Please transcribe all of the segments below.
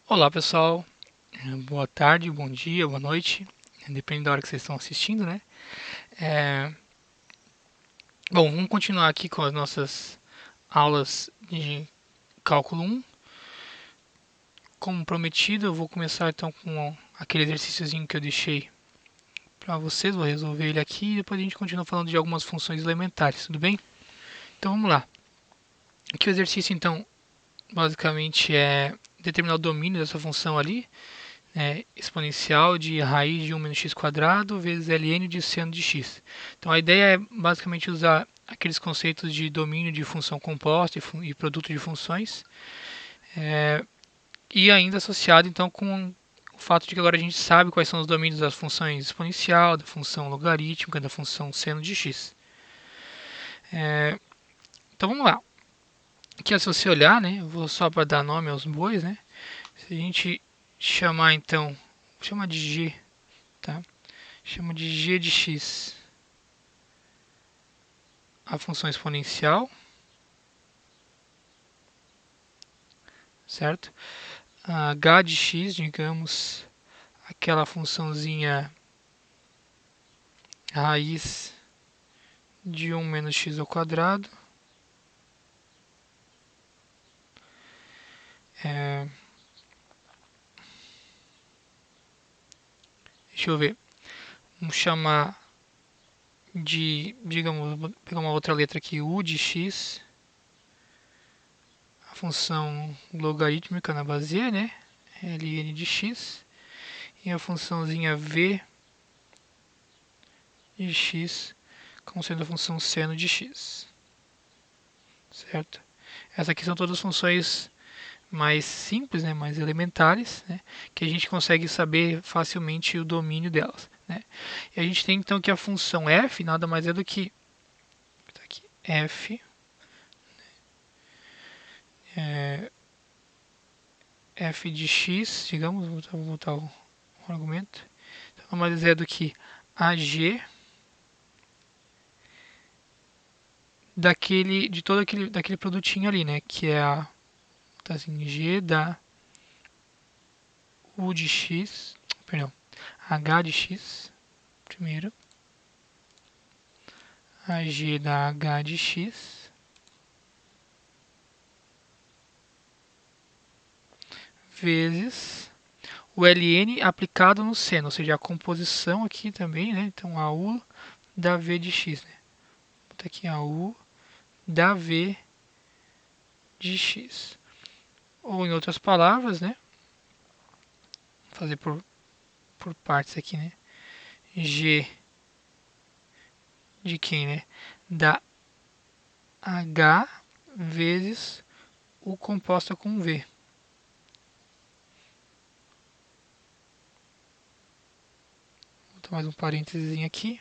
Olá pessoal, boa tarde, bom dia, boa noite, depende da hora que vocês estão assistindo, né? É, Bom, vamos continuar aqui com as nossas aulas de cálculo 1. Como prometido, eu vou começar então com aquele exercíciozinho que eu deixei para vocês, vou resolver ele aqui e depois a gente continua falando de algumas funções elementares, tudo bem? Então vamos lá. Aqui o exercício então basicamente é determinar o domínio dessa função ali, exponencial de raiz de 1 menos x quadrado vezes ln de seno de x. Então a ideia é basicamente usar aqueles conceitos de domínio de função composta e produto de funções, e ainda associado então com o fato de que agora a gente sabe quais são os domínios das funções exponencial, da função logarítmica, da função seno de x. Então vamos lá. Aqui se você olhar, né, eu vou só para dar nome aos bois, né? Se a gente chamar então, chama de g, tá? Chama de g de x a função exponencial, certo? A h de x, digamos, aquela funçãozinha raiz de 1 menos x ao quadrado. Deixa eu ver. Vamos chamar de, digamos, vou pegar uma outra letra aqui, u de x, a função logarítmica na base e, né? ln de x. E a funçãozinha v de x como sendo a função seno de x, certo? Essas aqui são todas funções mais simples, né, mais elementares, né, que a gente consegue saber facilmente o domínio delas, né? E a gente tem então que a função f nada mais é do que aqui, f f de x, digamos, vou botar o argumento, então, nada mais é do que ag de todo daquele produtinho ali, né, que é a tá assim, g da u de x, perdão, h de x, primeiro, a g da h de x, vezes o ln aplicado no seno, ou seja, a composição aqui também, né? Então, a u da v de x, né? Vou botar aqui a u da v de x. Ou, em outras palavras, né? Vou fazer por partes aqui, né? G de quem, né? Da h vezes u composta com v. Vou botar mais um parênteses aqui.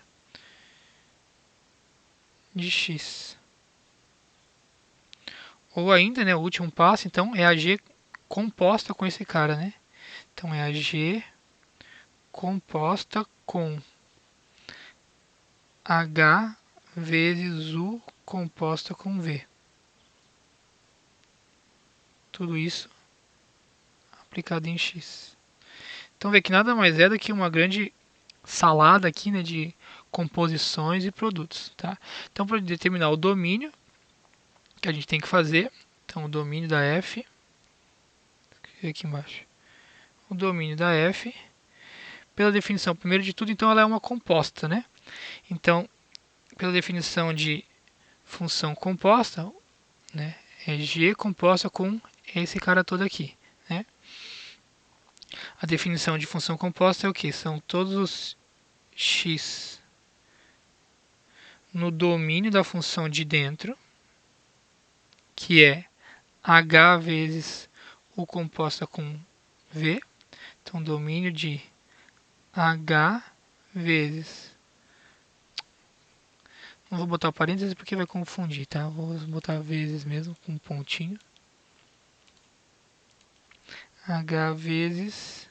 De x. Ou ainda, né, o último passo, então, é a g composta com esse cara, né? Então, é a g composta com h vezes u composta com v. Tudo isso aplicado em x. Então, vê que nada mais é do que uma grande salada aqui, né, de composições e produtos, tá? Então, para determinar o domínio que a gente tem que fazer, então o domínio da f, aqui embaixo, o domínio da f, pela definição, primeiro de tudo, então ela é uma composta, né? Então, pela definição de função composta, né, é g composta com esse cara todo aqui, né? A definição de função composta é o que? São todos os x no domínio da função de dentro, que é h vezes u composta com v. Então, domínio de h vezes... Não vou botar parênteses porque vai confundir, tá? Vou botar vezes mesmo, com um pontinho. H vezes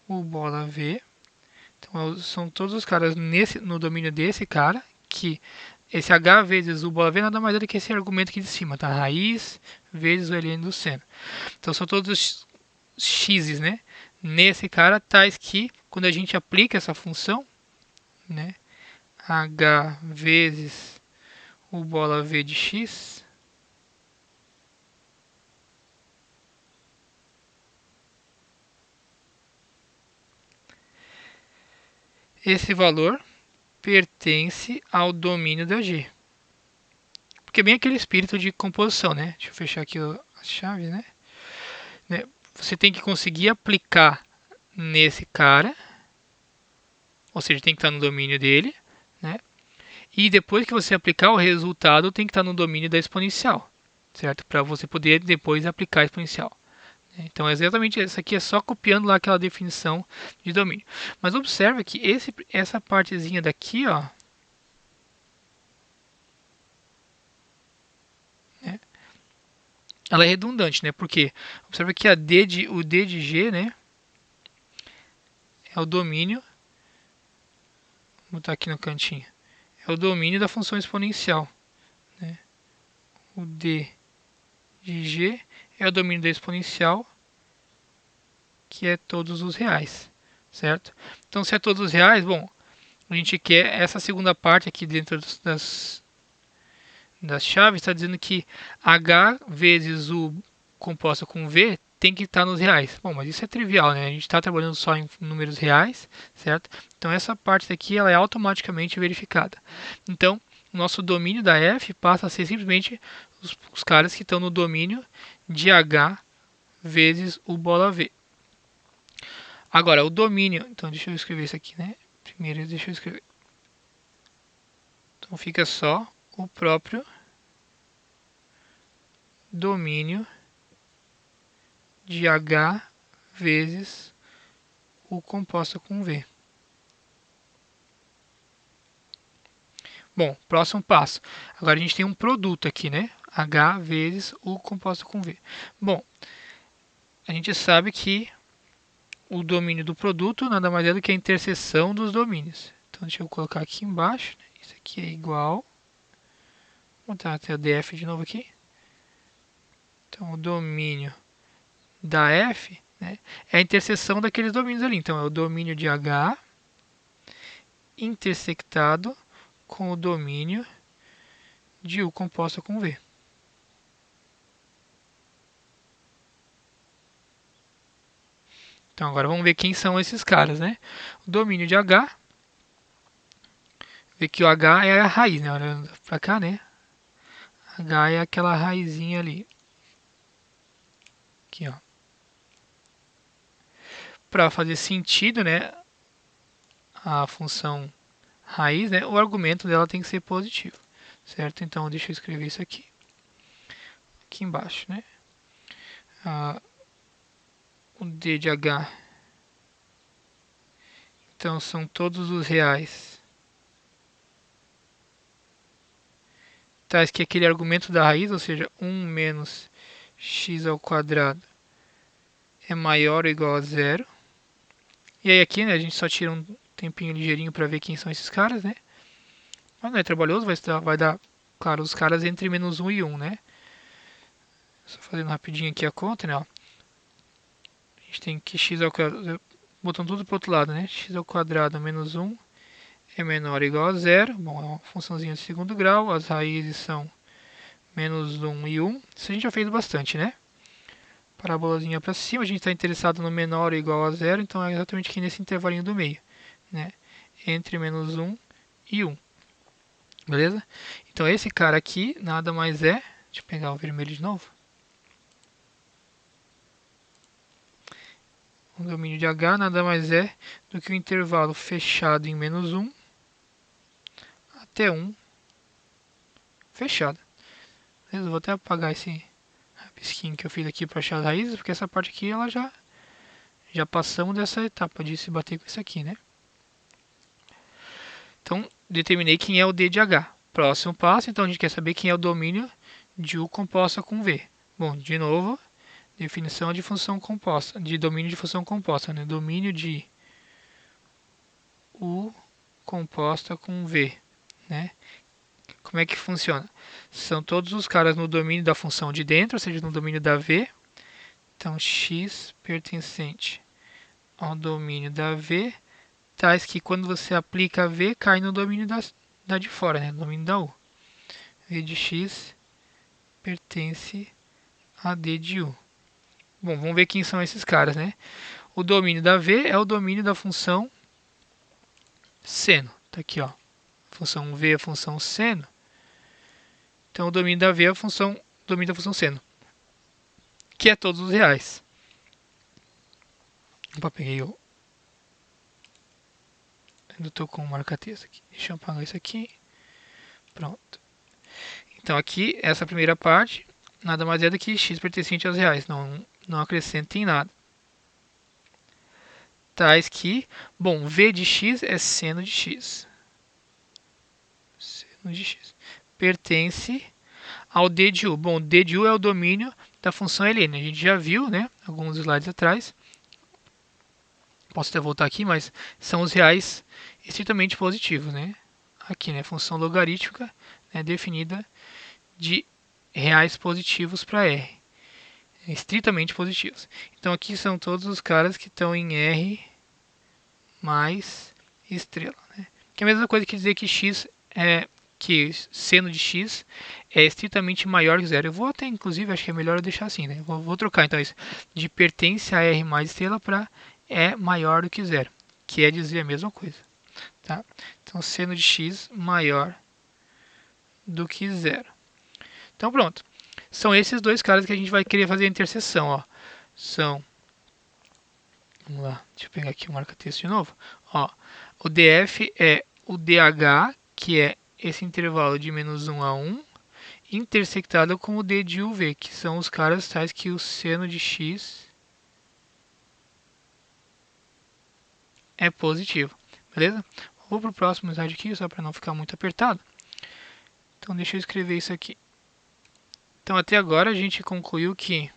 u bola v. Então, são todos os caras no domínio desse cara, que esse h vezes u bola v nada mais é do que esse argumento aqui de cima, tá? Raiz vezes o ln do seno. Então são todos os x's, né? Nesse cara, tais que quando a gente aplica essa função, né? H vezes u bola v de x, esse valor pertence ao domínio da G. Porque é bem aquele espírito de composição, né? Deixa eu fechar aqui as chaves, né? Você tem que conseguir aplicar nesse cara, ou seja, tem que estar no domínio dele, né? E depois que você aplicar o resultado, tem que estar no domínio da exponencial, certo? Para você poder depois aplicar a exponencial. Então, é exatamente isso aqui, é só copiando lá aquela definição de domínio. Mas observe que essa partezinha daqui, ó, né, ela é redundante, né? Porque observe que o d de g, né, é o domínio, vou botar aqui no cantinho, é o domínio da função exponencial, né? O d de g é o domínio da exponencial, que é todos os reais, certo? Então, se é todos os reais, bom, a gente quer essa segunda parte aqui dentro das chaves, está dizendo que h vezes u composta com v tem que estar nos reais. Bom, mas isso é trivial, né? A gente está trabalhando só em números reais, certo? Então, essa parte aqui ela é automaticamente verificada. Então, o nosso domínio da f passa a ser simplesmente os caras que estão no domínio de h vezes u bola v. Agora, o domínio... Então, deixa eu escrever isso aqui, né? Primeiro, deixa eu escrever. Então, fica só o próprio domínio de h vezes u composta com v. Bom, próximo passo. Agora, a gente tem um produto aqui, né? h vezes u composta com v. Bom, a gente sabe que o domínio do produto nada mais é do que a interseção dos domínios. Então, deixa eu colocar aqui embaixo. Né? Isso aqui é igual. Vou botar até o df de novo aqui. Então, o domínio da f, né, é a interseção daqueles domínios ali. Então, é o domínio de h intersectado com o domínio de u composta com v. Então, agora vamos ver quem são esses caras, né? O domínio de h, vê que o h é a raiz, né? Olhando para cá, né? H é aquela raizinha ali. Aqui, ó. Para fazer sentido, né, a função raiz, né, o argumento dela tem que ser positivo, certo? Então, deixa eu escrever isso aqui embaixo, né? O d de h, então, são todos os reais, tais que aquele argumento da raiz, ou seja, 1 menos x ao quadrado é maior ou igual a zero. E aí aqui, né, a gente só tira um tempinho ligeirinho para ver quem são esses caras, né? Mas não é trabalhoso, vai dar, claro, os caras entre menos 1 e 1, né? Só fazendo rapidinho aqui a conta, né? Ó. A gente tem que x ao quadrado, botando tudo para o outro lado, né? X ao quadrado menos 1 é menor ou igual a zero. Bom, é uma funçãozinha de segundo grau, as raízes são menos 1 e 1. Isso a gente já fez bastante, né? Parabolazinha para cima, a gente está interessado no menor ou igual a zero, então é exatamente aqui nesse intervalinho do meio, né? Entre menos 1 e 1. Beleza? Então esse cara aqui nada mais é... Deixa eu pegar o vermelho de novo. O domínio de h nada mais é do que o intervalo fechado em menos 1 até 1 fechado. Beleza? Vou até apagar esse rabisquinho que eu fiz aqui para achar as raízes, porque essa parte aqui ela já passamos dessa etapa de se bater com isso aqui, né? Então, determinei quem é o d de h. Próximo passo, então a gente quer saber quem é o domínio de u composta com v. Bom, de novo, definição de função composta, de domínio de função composta, né? Domínio de u composta com v, né? como é que funciona? São todos os caras no domínio da função de dentro, ou seja, no domínio da V. Então, x pertencente ao domínio da V, tais que quando você aplica a V, cai no domínio da de fora, né? No domínio da U. V de x pertence a D de U. Bom, vamos ver quem são esses caras, né? O domínio da V é o domínio da função seno. Tá aqui, ó. A função V é a função seno. Então, o domínio da V é o domínio da função seno, que é todos os reais. Opa, peguei o... Ainda estou com o marca-texto aqui. Deixa eu apagar isso aqui. Pronto. Então, aqui, essa primeira parte, nada mais é do que x pertencente aos reais. Não acrescenta em nada. Tais que, bom, V de x é seno de x. Seno de x. Pertence ao D de U. Bom, D de U é o domínio da função ln. A gente já viu, né, alguns slides atrás. Posso até voltar aqui, mas são os reais estritamente positivos, né? Aqui, né, função logarítmica, né, definida de reais positivos para R. Estritamente positivos. Então, aqui são todos os caras que estão em R mais estrela, né? Que é a mesma coisa que dizer que x é que seno de x é estritamente maior que zero. Eu vou até, inclusive, acho que é melhor eu deixar assim, né? Vou trocar, então, isso de pertence a R mais estrela para é maior do que zero, que é dizer a mesma coisa, tá? Então, seno de x maior do que zero. Então, pronto. São esses dois caras que a gente vai querer fazer a interseção, ó. São... Vamos lá, deixa eu pegar aqui o marca-texto de novo. Ó, o DF é o DH, que é esse intervalo de menos 1 a 1, intersectado com o D de UV, que são os caras tais que o seno de x é positivo. Beleza? Vou para o próximo slide aqui, só para não ficar muito apertado. Então, deixa eu escrever isso aqui. Então, até agora a gente concluiu que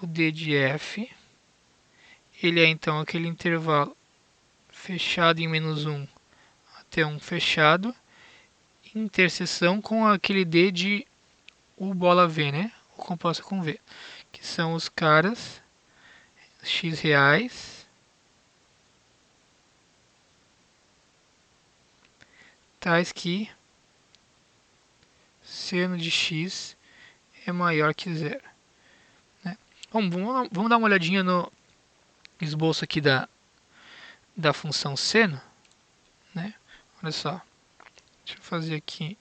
o D de F, ele é então aquele intervalo fechado em menos 1 até 1 fechado, interseção com aquele D de U bola V, né? Ou composta com V, que são os caras x reais tais que seno de x é maior que zero, né? Vamos dar uma olhadinha no esboço aqui da função seno, né? Olha só, deixa eu fazer aqui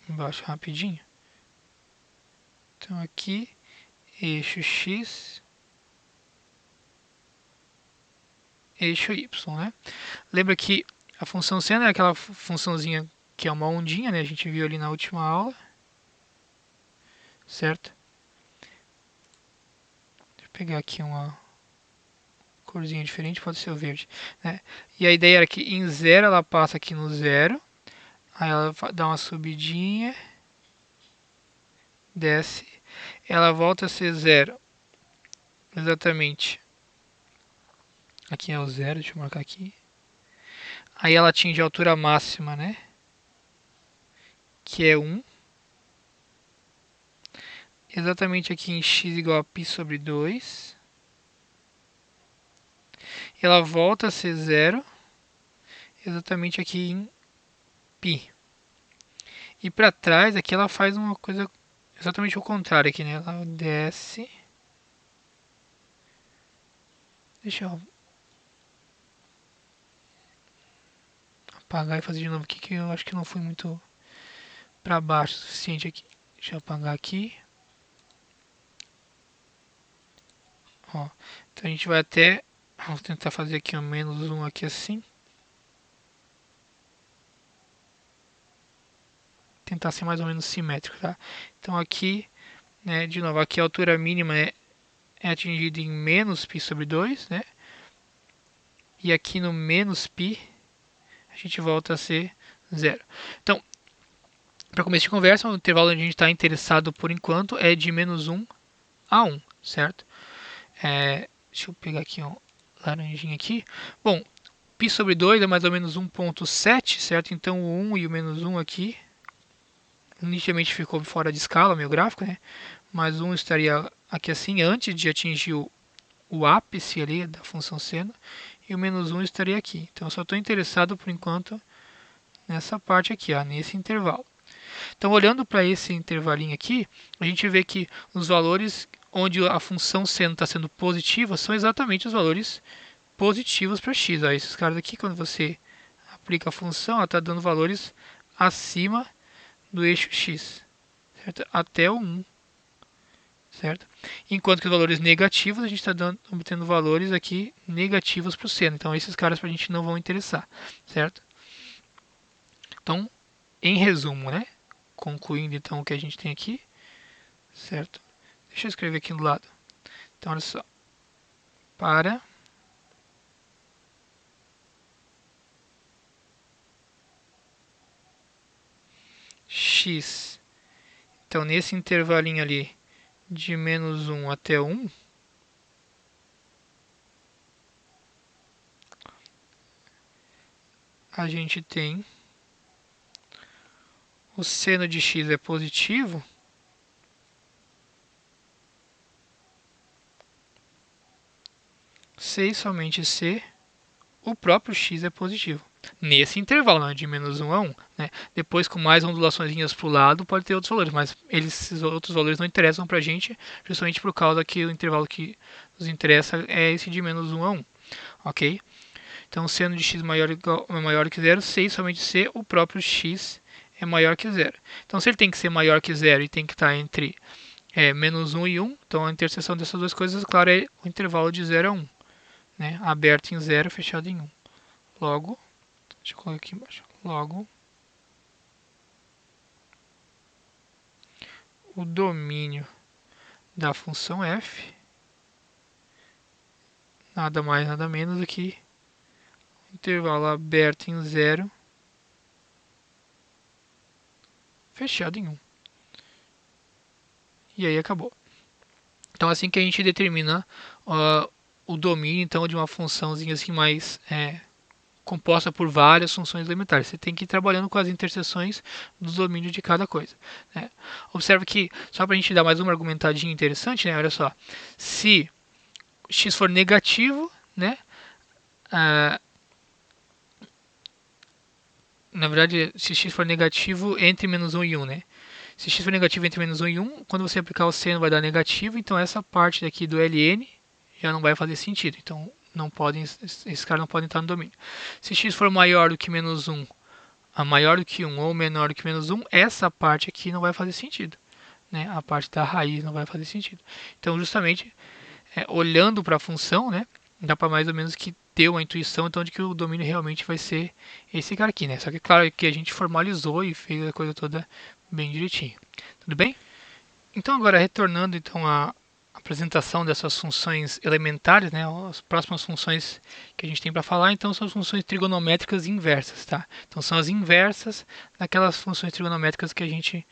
embaixo rapidinho. Então aqui, eixo x, eixo y, né? Lembra que a função seno é aquela funçãozinha que é uma ondinha, né? A gente viu ali na última aula, certo? Deixa eu pegar aqui uma corzinha diferente, pode ser o verde, né? E a ideia era que em zero ela passa aqui no zero, aí ela dá uma subidinha, desce, ela volta a ser zero, exatamente. Aqui é o zero, deixa eu marcar aqui. Aí ela atinge a altura máxima, né? Que é 1. Exatamente aqui em x igual a π sobre 2. Ela volta a ser zero, exatamente aqui em π. E para trás, aqui ela faz uma coisa exatamente o contrário aqui, né? Ela desce. Deixa eu apagar e fazer de novo aqui, que eu acho que não fui muito para baixo o suficiente aqui. Deixa eu apagar aqui. Ó, então a gente vai até... Vamos tentar fazer aqui um menos 1 aqui assim. Tentar ser mais ou menos simétrico, tá? Então aqui, né, de novo, aqui a altura mínima é atingida em menos π sobre 2, né? E aqui no menos π, a gente volta a ser zero. Então, para começo de conversa, o intervalo onde a gente está interessado por enquanto é de menos 1 a 1, certo? Deixa eu pegar aqui um laranjinha aqui. Bom, π sobre 2 é mais ou menos 1,7, certo? Então o 1 e o menos 1 aqui, nitidamente ficou fora de escala, meu gráfico, né? Mas 1 estaria aqui assim, antes de atingir o ápice ali da função seno, e o menos 1 estaria aqui. Então eu só estou interessado, por enquanto, nessa parte aqui, ó, nesse intervalo. Então, olhando para esse intervalinho aqui, a gente vê que os valores onde a função seno está sendo positiva são exatamente os valores positivos para x. Ó, esses caras aqui, quando você aplica a função, está dando valores acima do eixo x, certo? Até o 1, certo? Enquanto que os valores negativos, a gente está obtendo valores aqui negativos para o seno. Então, esses caras para a gente não vão interessar, certo? Então, em resumo, né? Concluindo então o que a gente tem aqui, certo? Deixa eu escrever aqui do lado. Então, olha só. Para x, então nesse intervalinho ali de menos 1 até 1, a gente tem o seno de x é positivo, se e somente se o próprio x é positivo. Nesse intervalo, né, de menos 1 a 1. Né? Depois, com mais ondulações para o lado, pode ter outros valores, mas esses outros valores não interessam para a gente, justamente por causa que o intervalo que nos interessa é esse de menos 1 a 1. Ok? Então, seno de x maior que zero, se e somente se o próprio x é maior que zero. Então, se ele tem que ser maior que zero e tem que estar entre menos 1 e 1, então a interseção dessas duas coisas, claro, é o intervalo de 0 a 1. Né? Aberto em 0, fechado em 1. Logo, deixa eu colocar aqui embaixo. Logo, o domínio da função f, nada mais, nada menos do que intervalo aberto em 0, fechado em 1. E aí acabou. Então, assim que a gente determina o domínio então, de uma funçãozinha assim mais composta por várias funções elementares. Você tem que ir trabalhando com as interseções do domínio de cada coisa. Né? Observe que, só para a gente dar mais uma argumentadinha interessante, né? Olha só, se x for negativo, né? Na verdade, se x for negativo entre menos 1 e 1, né? Se x for negativo entre menos 1 e 1, quando você aplicar o seno vai dar negativo, então essa parte daqui do ln já não vai fazer sentido. Então, esses caras não podem estar no domínio. Se x for maior do que menos 1, maior do que 1 ou menor do que menos 1, essa parte aqui não vai fazer sentido. Né? A parte da raiz não vai fazer sentido. Então, justamente, olhando para a função, né, dá para mais ou menos que ter uma intuição então, de que o domínio realmente vai ser esse cara aqui. Né? Só que, claro, que a gente formalizou e fez a coisa toda bem direitinho. Tudo bem? Então, agora, retornando então à apresentação dessas funções elementares, né? As próximas funções que a gente tem para falar, então, são as funções trigonométricas inversas, tá? Então, são as inversas daquelas funções trigonométricas que a gente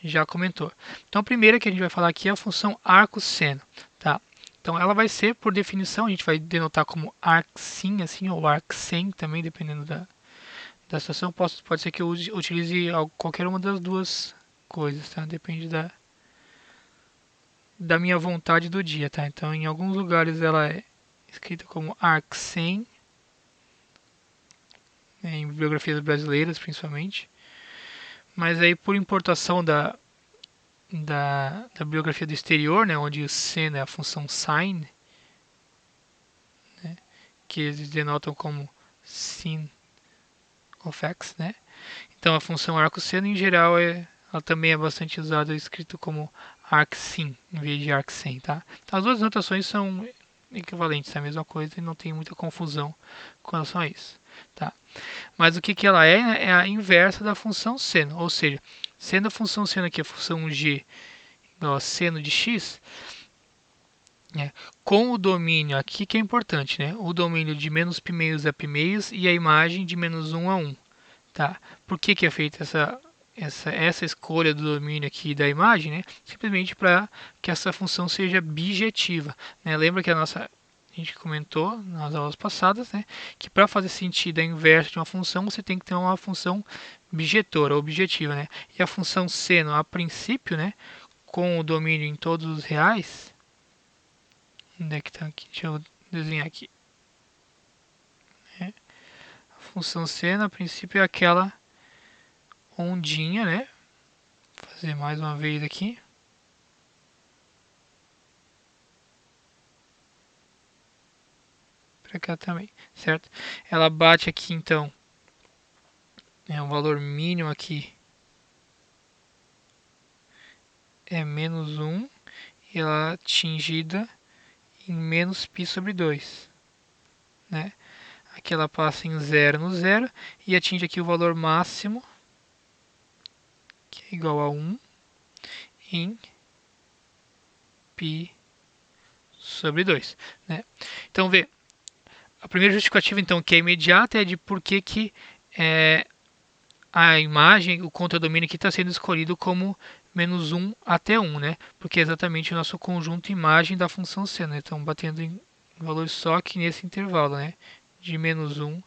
já comentou. Então, a primeira que a gente vai falar aqui é a função arcosseno, tá? Então, ela vai ser, por definição, a gente vai denotar como arcsin, assim, ou arcsen também, dependendo da situação. Pode ser que eu utilize qualquer uma das duas coisas, tá? Depende da minha vontade do dia, tá? Então, em alguns lugares ela é escrita como arcsen, né, em biografias brasileiras principalmente, mas aí por importação da biografia do exterior, né, onde o sen é a função sine, né, que eles denotam como sin of x, né? Então a função arcosseno em geral ela também é bastante usada escrito como arcsin em vez de arcsen, tá? Então as duas notações são equivalentes, é a mesma coisa e não tem muita confusão com relação a isso, tá? Mas o que ela é? É a inversa da função seno, ou seja, sendo a função seno aqui a função g igual a seno de x, né, com o domínio aqui que é importante, né? O domínio de menos π meios a π meios e a imagem de menos 1 a 1. Tá? Por que é feita essa escolha do domínio aqui da imagem? Né? Simplesmente para que essa função seja bijetiva. Né? Lembra que a gente comentou nas aulas passadas, né, que para fazer sentido a inversa de uma função, você tem que ter uma função bijetora, objetiva, né? E a função seno, a princípio, né, com o domínio em todos os reais, onde é que está aqui? Deixa eu desenhar aqui. A função seno, a princípio, é aquela ondinha, né? Vou fazer mais uma vez aqui. Para cá também, certo? Ela bate aqui, então, é um valor mínimo aqui é menos 1 e ela é atingida em menos π sobre 2, né? Aqui ela passa em 0 no 0 e atinge aqui o valor máximo, que é igual a 1 em π sobre 2, né? Então, vê, a primeira justificativa, então, que é imediata, é de por que a imagem, o contradomínio aqui está sendo escolhido como menos 1 até 1, né? Porque é exatamente o nosso conjunto imagem da função seno, né? Então, batendo em valores só aqui nesse intervalo, né? De menos 1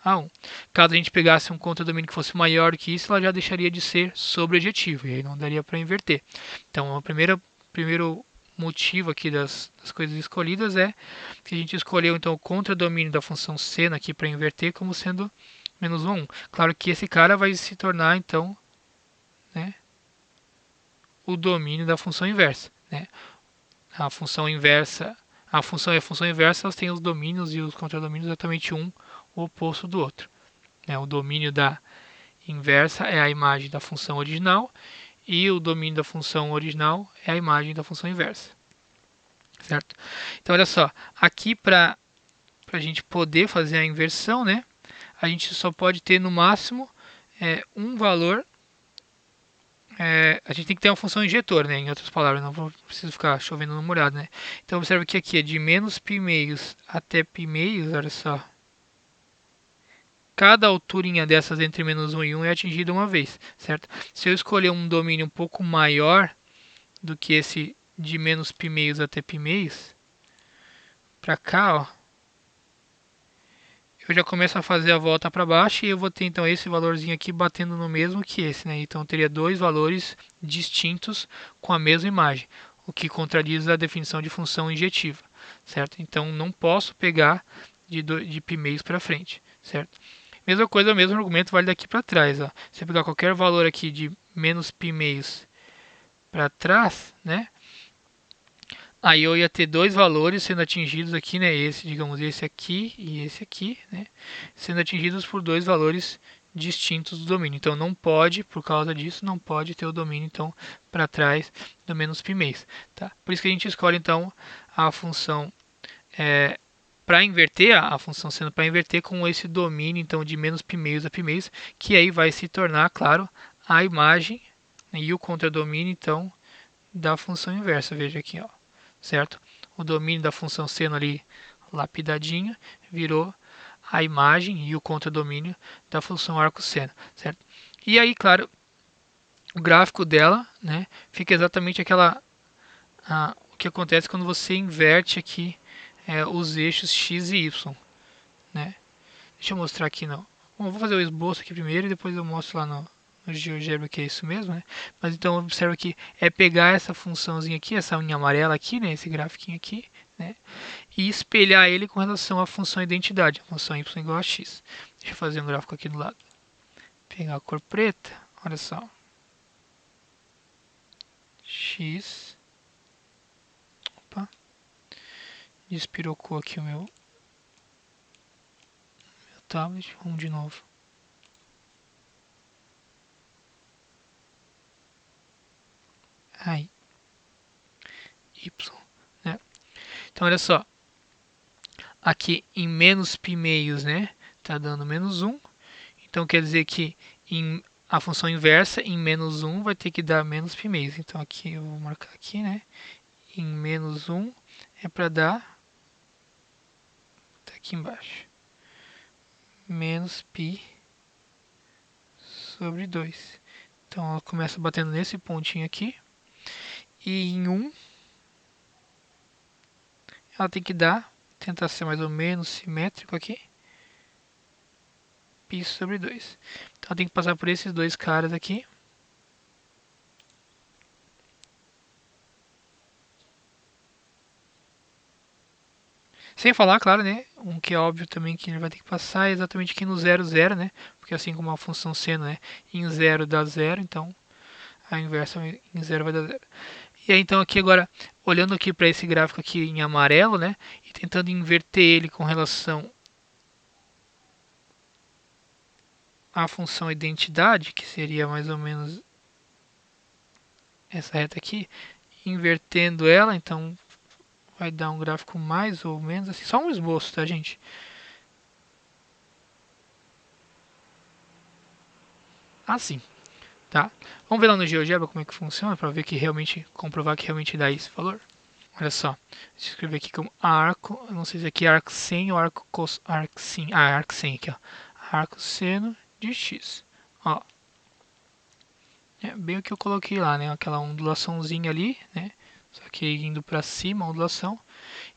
a 1. Caso a gente pegasse um contradomínio que fosse maior que isso, ela já deixaria de ser sobrejetiva, e aí não daria para inverter. Então, o primeiro motivo aqui das coisas escolhidas é que a gente escolheu então o contradomínio da função seno aqui para inverter como sendo menos 1 a 1. Claro que esse cara vai se tornar então, né, o domínio da função inversa, né? A função inversa, a função e a função inversa, elas têm os domínios e os contradomínios exatamente um o oposto do outro, né? O domínio da inversa é a imagem da função original e o domínio da função original é a imagem da função inversa, certo? Então, olha só, aqui para a gente poder fazer a inversão, né, a gente só pode ter no máximo um valor. A gente tem que ter uma função injetor, né, em outras palavras, não preciso ficar chovendo no molhado, né? Então, observe que aqui é de menos π meios até π meios, olha só. Cada alturinha dessas entre menos 1 e 1 é atingida uma vez, certo? Se eu escolher um domínio um pouco maior do que esse de menos π meios até π meios, para cá, ó, eu já começo a fazer a volta para baixo e eu vou ter então esse valorzinho aqui batendo no mesmo que esse, né? Então eu teria dois valores distintos com a mesma imagem, o que contradiz a definição de função injetiva, certo? Então não posso pegar de π meios para frente, certo? Mesma coisa, o mesmo argumento vale daqui para trás. Ó. Se eu pegar qualquer valor aqui de menos π meios para trás, né? Aí eu ia ter dois valores sendo atingidos aqui, né? Esse, digamos, esse aqui e esse aqui, né? Sendo atingidos por dois valores distintos do domínio. Então não pode, por causa disso, não pode ter o domínio então para trás do menos π meios, tá? Por isso que a gente escolhe então a função para inverter a função sendo para inverter com esse domínio então de menos π meios a π meios, que aí vai se tornar, claro, a imagem, né, e o contradomínio então da função inversa. Veja aqui, ó, certo? O domínio da função seno ali lapidadinho virou a imagem e o contradomínio da função arco-seno, certo? E aí, claro, o gráfico dela, né, fica exatamente o que acontece quando você inverte aqui os eixos x e y, né? Deixa eu mostrar aqui não. Bom, vou fazer o esboço aqui primeiro e depois eu mostro lá no GeoGebra que é isso mesmo, né? Mas então observa que é pegar essa funçãozinha aqui, essa unha amarela aqui, né? Esse grafiquinho aqui, né? E espelhar ele com relação à função identidade, a função y igual a x. Deixa eu fazer um gráfico aqui do lado. Pegar a cor preta, olha só. X. Opa. Despirocou aqui o meu tablet. Vamos de novo. Aí. Y, né? Então, olha só. Aqui em menos π meios, né? Tá dando menos 1. Então, quer dizer que a função inversa em menos 1 vai ter que dar menos π meios. Então, aqui eu vou marcar aqui, né? Em menos 1 é para dar, tá aqui embaixo, menos π sobre 2. Então, ela começa batendo nesse pontinho aqui. E em 1, ela tem que dar tentar ser mais ou menos simétrico aqui. Π sobre 2. Então tem que passar por esses dois caras aqui. Sem falar, claro, né? Um que é óbvio também que ele vai ter que passar é exatamente aqui no 0, 0, né? Porque assim como a função seno, né? Em 0 dá 0, então a inversa em 0 vai dar 0. E aí então aqui agora, olhando aqui para esse gráfico aqui em amarelo, né? E tentando inverter ele com relação à função identidade, que seria mais ou menos essa reta aqui, invertendo ela, então vai dar um gráfico mais ou menos assim, só um esboço, tá, gente? Assim, tá? Vamos ver lá no GeoGebra como é que funciona para ver que realmente comprovar que realmente dá esse valor. Olha só, deixa eu escrever aqui como arco, eu não sei se aqui é arco 100 ou arco cos, arco sim, arco 100 aqui, ó. Arco seno de x. Ó, é bem o que eu coloquei lá, né? Aquela ondulaçãozinha ali, né? Só que indo para cima, a ondulação.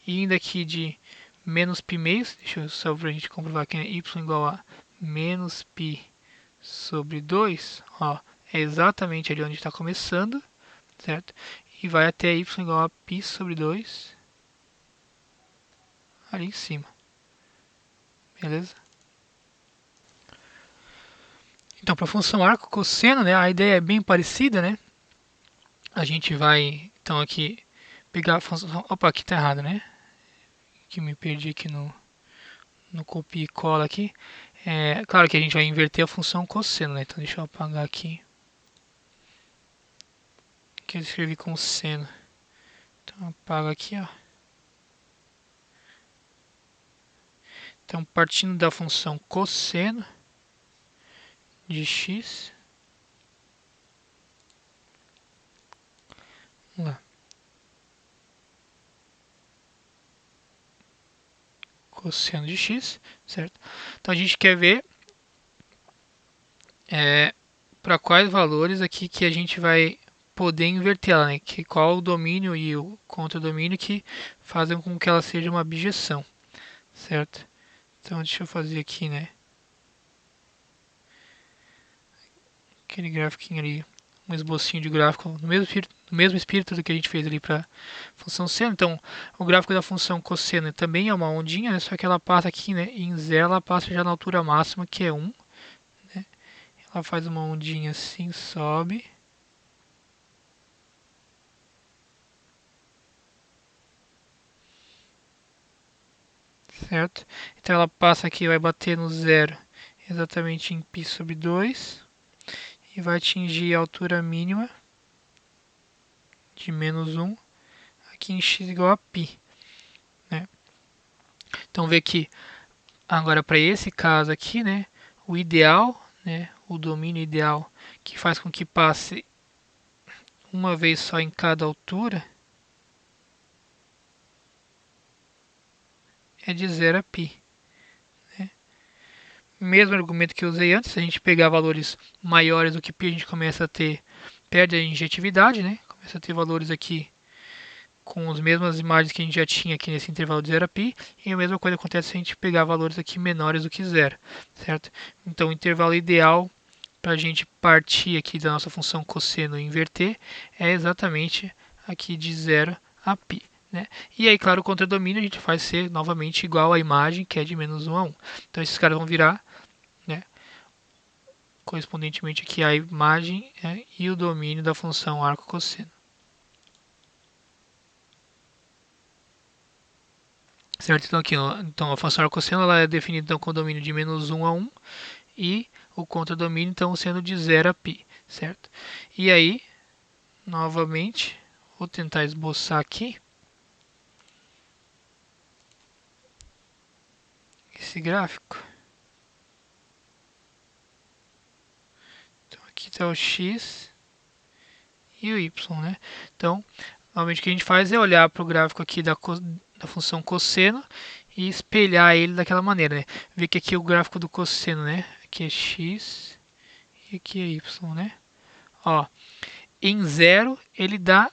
E indo aqui de menos π meios, deixa eu só para a gente comprovar que é y igual a menos π sobre 2, ó, é exatamente ali onde está começando, certo? E vai até y igual a π sobre 2, ali em cima, beleza? Então, para a função arco cosseno, né, a ideia é bem parecida, né? A gente vai, então, aqui pegar a função... Opa, aqui está errado, né? Que me perdi aqui no copia e cola aqui. É, claro que a gente vai inverter a função cosseno, né? Então, deixa eu apagar aqui. Que eu escrevi com seno. Então, apago aqui, ó. Então, partindo da função cosseno de x, vamos lá, cosseno de x, certo? Então, a gente quer ver para quais valores aqui que a gente vai poder inverter ela, né? Que qual o domínio e o contradomínio que fazem com que ela seja uma bijeção, certo? Então, deixa eu fazer aqui, né? Aquele gráfico ali, um esbocinho de gráfico no mesmo espírito do que a gente fez ali para função seno. Então, o gráfico da função cosseno também é uma ondinha, né? Só que ela passa aqui, né? Em zero, ela passa já na altura máxima, que é 1. Né? Ela faz uma ondinha assim, sobe. Certo? Então, ela passa aqui, vai bater no zero, exatamente em π sobre 2. E vai atingir a altura mínima de menos 1 aqui em x igual a π. Né? Então, vê que agora, para esse caso aqui, né, o ideal, né, o domínio ideal, que faz com que passe uma vez só em cada altura, é de 0 a π. Né? Mesmo argumento que eu usei antes, se a gente pegar valores maiores do que π, a gente começa a ter, perde a injetividade, né? Começa a ter valores aqui com as mesmas imagens que a gente já tinha aqui nesse intervalo de 0 a π, e a mesma coisa acontece se a gente pegar valores aqui menores do que 0, certo? Então, o intervalo ideal para a gente partir aqui da nossa função cosseno e inverter é exatamente aqui de 0 a π. Né? E aí, claro, o contradomínio a gente faz ser novamente igual à imagem, que é de menos 1 a 1. Então, esses caras vão virar, né, correspondentemente aqui à imagem, né, e o domínio da função arco cosseno. Certo? Então, aqui, então, a função arcosseno ela é definida então, com o domínio de menos 1 a 1 e o contradomínio então sendo de 0 a π, certo? E aí, novamente, vou tentar esboçar aqui esse gráfico. Então, aqui está o x e o y, né? Então, normalmente o que a gente faz é olhar para o gráfico aqui da função cosseno e espelhar ele daquela maneira, né? Ver que aqui é o gráfico do cosseno, né? Aqui é x e aqui é y, né? Ó, em 0 ele dá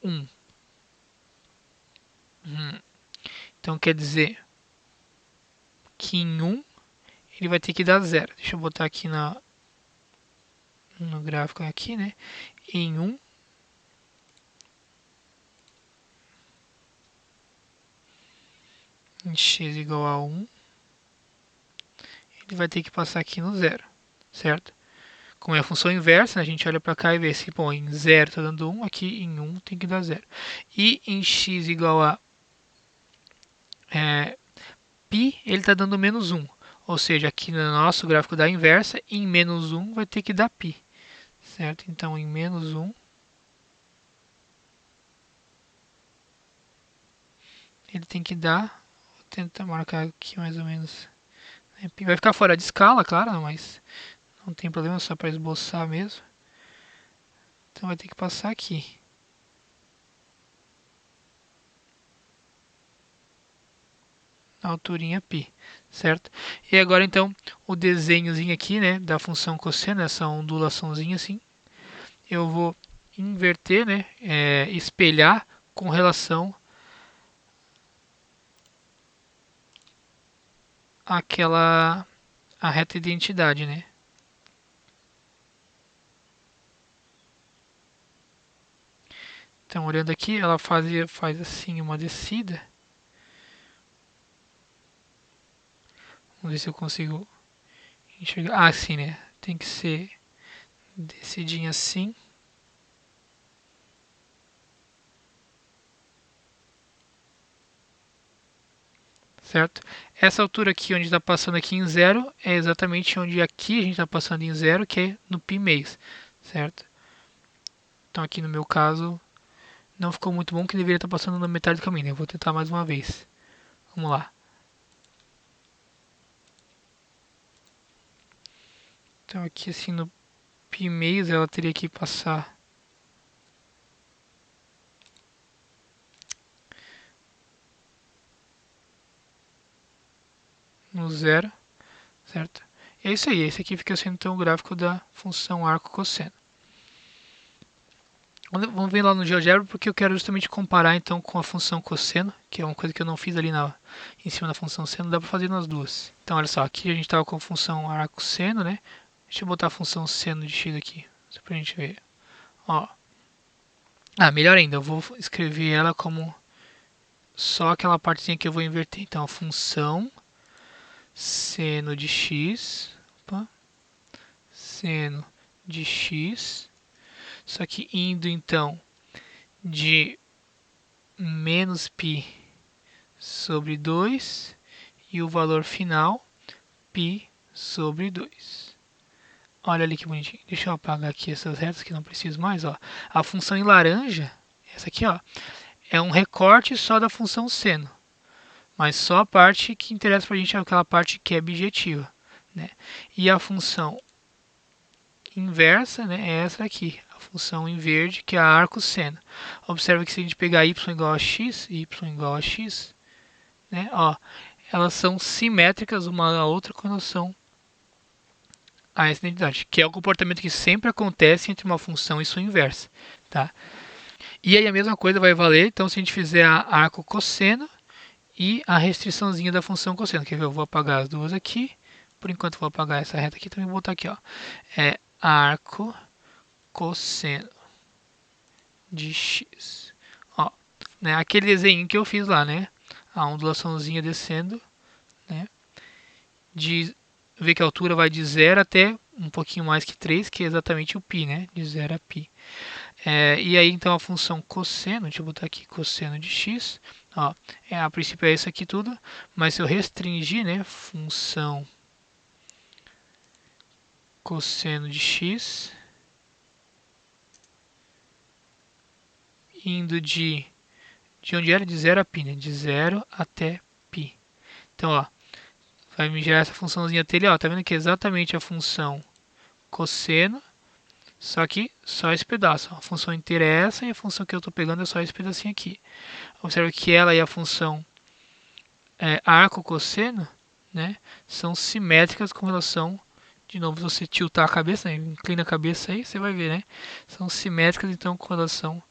1. Então quer dizer que em 1 ele vai ter que dar 0. Deixa eu botar aqui no gráfico aqui, né? Em 1 em x igual a 1, ele vai ter que passar aqui no 0, certo? Como é a função inversa, a gente olha para cá e vê se, bom, em 0 está dando 1, aqui em 1 tem que dar 0. E em x igual a π, ele está dando menos 1. Ou seja, aqui no nosso gráfico da inversa, em menos 1 vai ter que dar π, certo? Então, em menos 1, ele tem que dar, vou tentar marcar aqui mais ou menos, vai ficar fora de escala, claro, mas não tem problema, só para esboçar mesmo. Então vai ter que passar aqui. Na alturinha π, certo? E agora então o desenhozinho aqui, né, da função cosseno, essa ondulaçãozinha assim, eu vou inverter, né, espelhar com relação àquela a reta de identidade, né? Então, olhando aqui, ela faz assim uma descida. Vamos ver se eu consigo enxergar. Ah, sim, né? Tem que ser descidinha assim. Certo? Essa altura aqui, onde está passando aqui em 0, é exatamente onde aqui a gente está passando em 0, que é no π meios, certo? Então aqui no meu caso não ficou muito bom, que deveria estar passando na metade do caminho, né? Eu vou tentar mais uma vez. Vamos lá. Então aqui assim no π meios ela teria que passar no 0, certo? E é isso aí, esse aqui fica sendo então o gráfico da função arco cosseno. Vamos ver lá no GeoGebra, porque eu quero justamente comparar então com a função cosseno, que é uma coisa que eu não fiz ali em cima da função seno, dá para fazer nas duas. Então olha só, aqui a gente estava com a função arco-seno, né? Deixa eu botar a função seno de x aqui, só para a gente ver. Ó. Ah, melhor ainda, eu vou escrever ela como só aquela partezinha que eu vou inverter. Então a função seno de x, seno de x, só que indo então de menos π sobre 2 e o valor final π sobre 2. Olha ali que bonitinho. Deixa eu apagar aqui essas retas que não preciso mais. Ó. A função em laranja, essa aqui, ó, é um recorte só da função seno. Mas só a parte que interessa para a gente é aquela parte que é objetiva. Né? E a função inversa, né, é essa aqui, a função em verde, que é a arco-seno. Observa que se a gente pegar y igual a x, né, ó, elas são simétricas uma à outra com relação a essa identidade, que é o comportamento que sempre acontece entre uma função e sua inversa. Tá? E aí a mesma coisa vai valer, então, se a gente fizer a arco-cosseno e a restriçãozinha da função cosseno. Quer ver? Eu vou apagar as duas aqui. Por enquanto, vou apagar essa reta aqui, também vou botar aqui. Ó. É arco cosseno de x. Ó, né, aquele desenho que eu fiz lá, né? A ondulaçãozinha descendo, né? Ver que a altura vai de 0 até um pouquinho mais que 3, que é exatamente o π, né? De 0 a π. E aí, então, a função cosseno, deixa eu botar aqui cosseno de x, ó, a princípio é isso aqui tudo, mas se eu restringir, né, função cosseno de x, indo de onde era? De 0 a π, né? De 0 até π. Então, ó, vai me gerar essa funçãozinha dele, ó, tá vendo que é exatamente a função cosseno, só que só esse pedaço. Ó. A função inteira é essa e a função que eu estou pegando é só esse pedacinho aqui. Observe que ela e a função arco-cosseno, né, são simétricas com relação, de novo, se você tiltar a cabeça, né, inclina a cabeça aí, você vai ver, né, são simétricas então com relação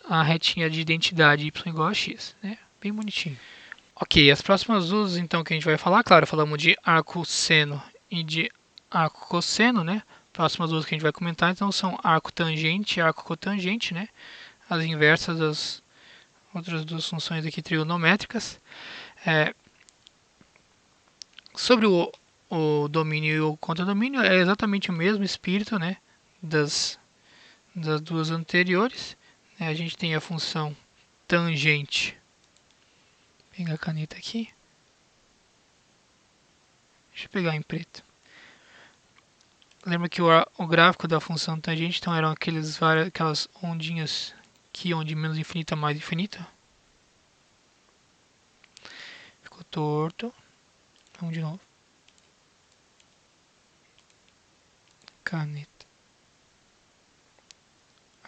à retinha de identidade y igual a x, né, bem bonitinho. Ok, as próximas usos então que a gente vai falar, claro, falamos de arco seno e de arco cosseno, né? Próximas usos que a gente vai comentar então são arco tangente e arco cotangente, né? As inversas das outras duas funções aqui trigonométricas. Sobre o domínio e o contradomínio, é exatamente o mesmo espírito, né? Das duas anteriores. A gente tem a função tangente. Vou pegar a caneta aqui. Deixa eu pegar em preto. Lembra que o gráfico da função tangente então eram aquelas ondinhas que iam de menos infinita a mais infinita. Ficou torto. Vamos de novo. Caneta.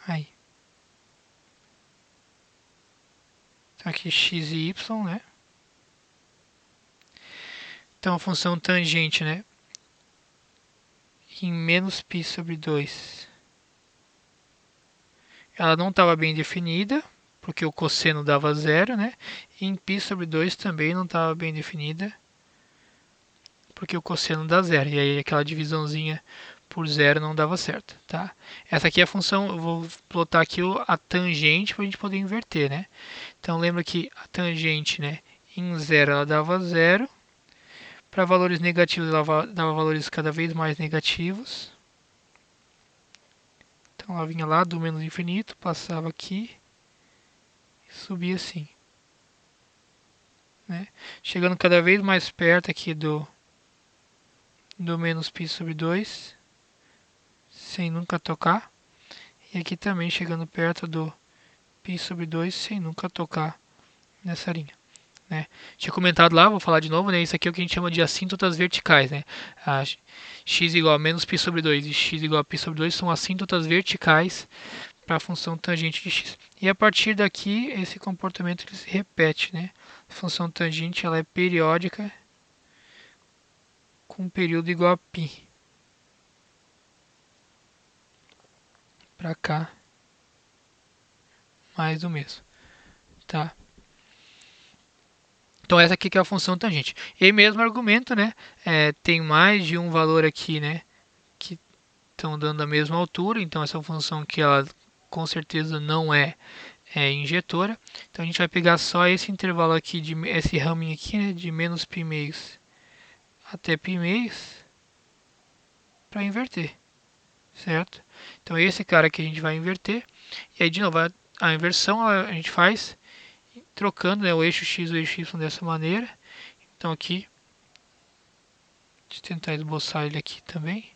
Aí. Então aqui x e y, né? Então a função tangente, né? Em menos π sobre 2. Ela não estava bem definida, porque o cosseno dava zero, né? E em π sobre 2 também não estava bem definida, porque o cosseno dá zero. E aí aquela divisãozinha por zero não dava certo, tá? Essa aqui é a função, eu vou plotar aqui a tangente para a gente poder inverter, né? Então lembra que a tangente, né, em zero ela dava zero, para valores negativos ela dava valores cada vez mais negativos. Então ela vinha lá do menos infinito, passava aqui e subia assim, né? Chegando cada vez mais perto aqui do menos π sobre 2, sem nunca tocar. E aqui também chegando perto do π sobre 2, sem nunca tocar nessa linha. Né? Tinha comentado lá, vou falar de novo, né? Isso aqui é o que a gente chama de assíntotas verticais. Né? A x igual a menos π sobre 2 e x igual a π sobre 2 são assíntotas verticais para a função tangente de x. E a partir daqui, esse comportamento ele se repete. Né? A função tangente ela é periódica com um período igual a π. Para cá, mais do mesmo. Tá? Então essa aqui que é a função tangente. E aí mesmo argumento, né? Tem mais de um valor aqui, né? Que estão dando a mesma altura. Então essa função que ela com certeza não é injetora. Então a gente vai pegar só esse intervalo aqui, esse raminho aqui, né? De menos π meios até π meios para inverter, certo? Então esse cara aqui a gente vai inverter. E aí de novo a inversão a gente faz trocando, né, o eixo x e o eixo y dessa maneira. Então aqui, deixa eu tentar esboçar ele aqui também.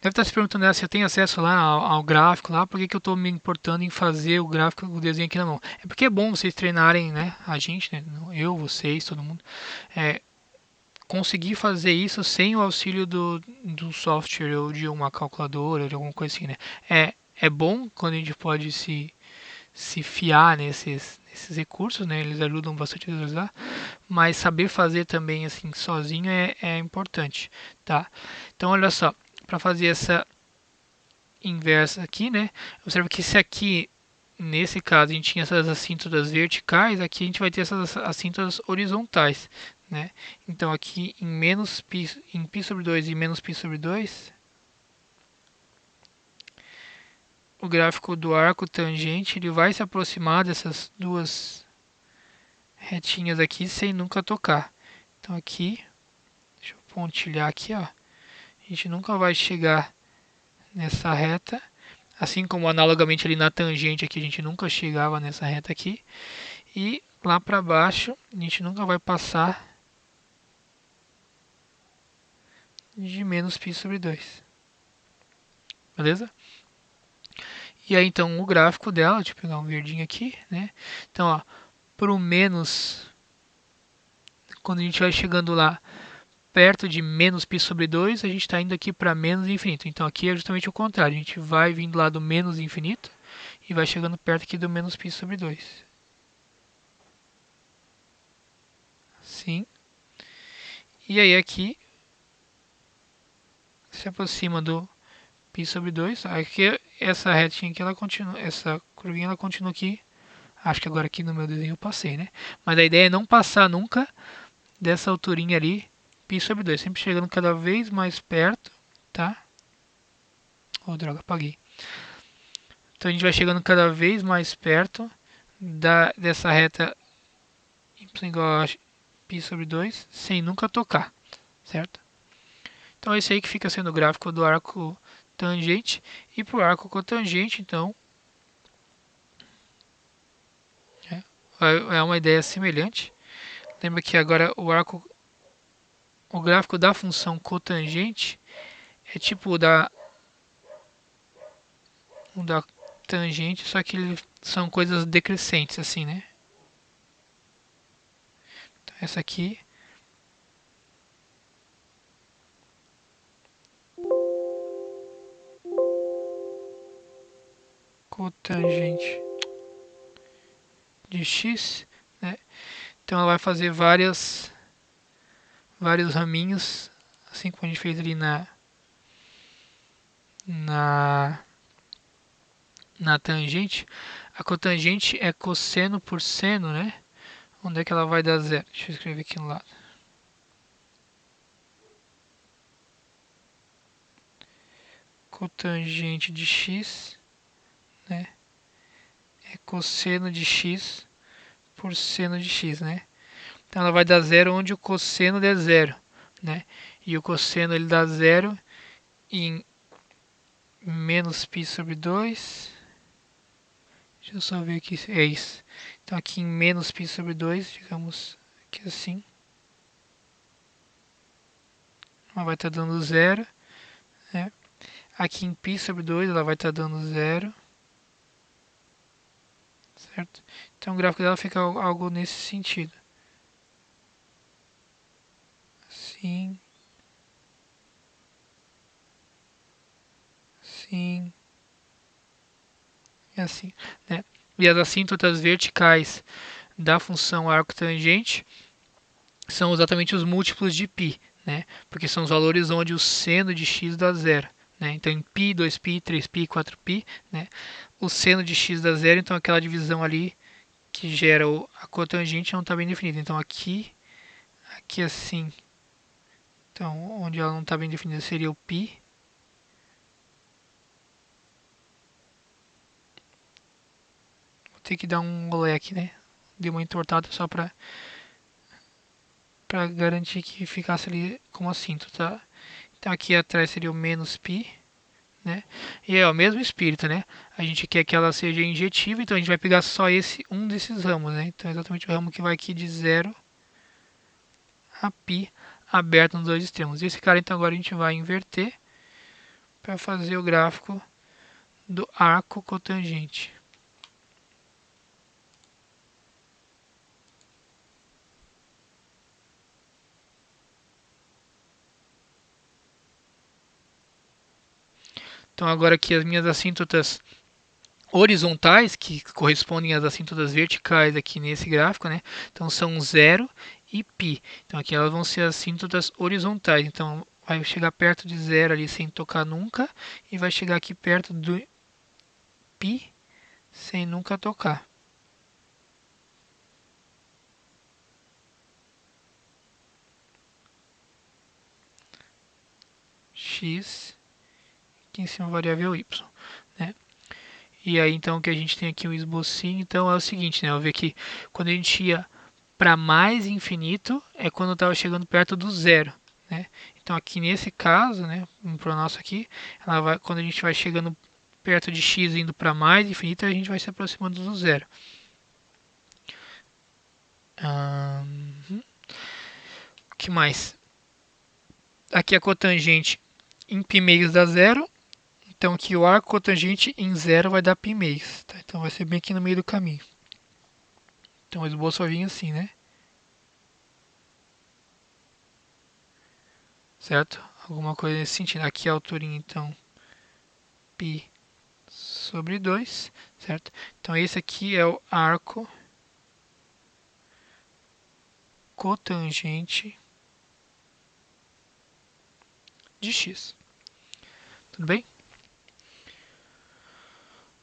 Deve estar se perguntando, né, se eu tenho acesso lá ao gráfico lá, por que eu estou me importando em fazer o gráfico, o desenho aqui na mão? É porque é bom vocês treinarem, né, a gente, né, eu, vocês, todo mundo, conseguir fazer isso sem o auxílio do software ou de uma calculadora, de alguma coisa assim, né? É bom quando a gente pode se fiar nesses recursos, né? Eles ajudam bastante a visualizar, mas saber fazer também assim sozinho é importante, tá? Então olha só, para fazer essa inversa aqui, né? Observa que se aqui nesse caso a gente tinha essas assíntotas verticais, aqui a gente vai ter essas assíntotas horizontais, né? Então aqui em menos π, em π sobre 2 e menos π sobre 2, o gráfico do arco tangente ele vai se aproximar dessas duas retinhas aqui sem nunca tocar. Então aqui, deixa eu pontilhar aqui, ó. A gente nunca vai chegar nessa reta, assim como analogamente ali na tangente aqui a gente nunca chegava nessa reta aqui. E lá para baixo a gente nunca vai passar de menos π sobre 2. Beleza? E aí então o gráfico dela, deixa eu pegar um verdinho aqui, né? Então, ó, pro menos, quando a gente vai chegando lá perto de menos π sobre 2, a gente está indo aqui para menos infinito. Então aqui é justamente o contrário, a gente vai vindo lá do menos infinito e vai chegando perto aqui do menos π sobre 2. assim. E aí aqui se aproxima do π sobre 2. Aqui essa retinha aqui, ela continua, essa curvinha ela continua aqui. Acho que agora aqui no meu desenho eu passei, né? Mas a ideia é não passar nunca dessa alturinha ali, π sobre 2, sempre chegando cada vez mais perto, tá? Oh, droga, apaguei. Então a gente vai chegando cada vez mais perto dessa reta y igual a π sobre 2, sem nunca tocar, certo? Então esse aí que fica sendo o gráfico do arco tangente. E para o arco cotangente, então, é uma ideia semelhante. Lembra que agora o gráfico da função cotangente é tipo o da tangente, só que são coisas decrescentes, assim, né? Então, essa aqui cotangente de x, né? Então ela vai fazer vários raminhos, assim como a gente fez ali na, na tangente. A cotangente é cosseno por seno, né? Onde é que ela vai dar zero? Deixa eu escrever aqui no lado. Cotangente de x, né? É cosseno de x por seno de x, né? Então ela vai dar zero onde o cosseno der zero, né? E o cosseno ele dá zero em menos π sobre 2. Deixa eu só ver aqui, é isso. Então aqui em menos π sobre 2, digamos que assim. Ela vai estar dando zero, né? Aqui em π sobre 2 ela vai estar dando zero, certo? Então o gráfico dela fica algo nesse sentido. Assim, assim, e assim, né? E as assíntotas verticais da função arco tangente são exatamente os múltiplos de π, né? Porque são os valores onde o seno de x dá zero, né? Então em π, 2π, 3π, 4π, né? O seno de x dá zero, então aquela divisão ali que gera a cotangente não está bem definida. Então aqui assim, então onde ela não está bem definida seria o π. Vou ter que dar um olé aqui, né? Dei uma entortada só para garantir que ficasse ali como assinto, tá? Então aqui atrás seria o menos π, né? E é o mesmo espírito, né? A gente quer que ela seja injetiva, então a gente vai pegar só um desses ramos, né? Então é exatamente o ramo que vai aqui de 0 a π aberto nos dois extremos. Esse cara então agora a gente vai inverter para fazer o gráfico do arco cotangente. Então agora aqui as minhas assíntotas horizontais, que correspondem às assíntotas verticais aqui nesse gráfico, né? Então são 0 e π. Então aqui elas vão ser as assíntotas horizontais. Então vai chegar perto de 0 ali sem tocar nunca e vai chegar aqui perto do π sem nunca tocar. X, aqui em cima a variável y, né? E aí então o que a gente tem aqui um esbocinho, então é o seguinte, né? Eu ver que quando a gente ia para mais infinito é quando estava chegando perto do zero, né? Então aqui nesse caso, né, para o nosso aqui, ela vai, quando a gente vai chegando perto de x indo para mais infinito, a gente vai se aproximando do zero. O que mais? Aqui a cotangente em π meios dá zero, então aqui o arco cotangente em zero vai dar π meios, tá? Então vai ser bem aqui no meio do caminho. Então o esboço vai vir assim, né? Certo? Alguma coisa nesse sentido. Aqui a alturinha, então, π sobre 2, certo? Então esse aqui é o arco cotangente de x. Tudo bem?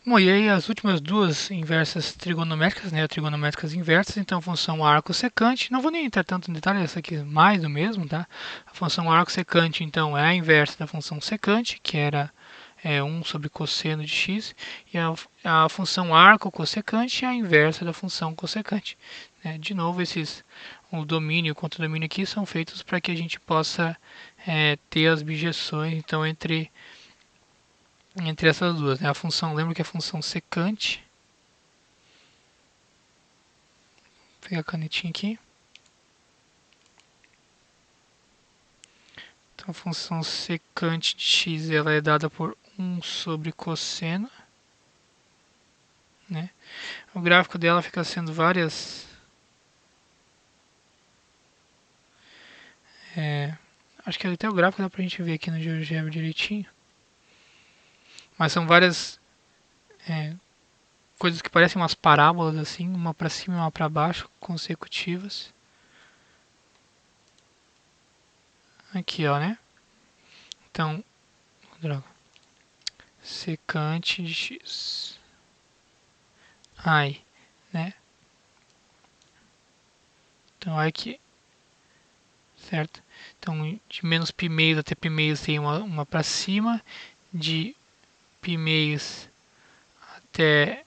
Bom, e aí as últimas duas inversas trigonométricas, né, trigonométricas inversas, então a função arco secante, não vou nem entrar tanto em detalhe, essa aqui é mais do mesmo, tá? A função arco secante, então, é a inversa da função secante, que era 1 sobre cosseno de x, e a função arco cossecante é a inversa da função cossecante. Né? De novo, o domínio e o contradomínio aqui são feitos para que a gente possa ter as bijeções, então, entre essas duas, né? A função, lembra que a função secante, vou pegar a canetinha aqui. Então a função secante de x ela é dada por 1 sobre cosseno, né? O gráfico dela fica sendo várias acho que até o gráfico dá pra gente ver aqui no GeoGebra direitinho. Mas são várias coisas que parecem umas parábolas assim, uma para cima e uma para baixo, consecutivas. Aqui, ó, né? Então, droga. Secante de x. Ai, né? Então, aqui, certo? Então, de menos π meios até π meios tem uma para cima, de π meios até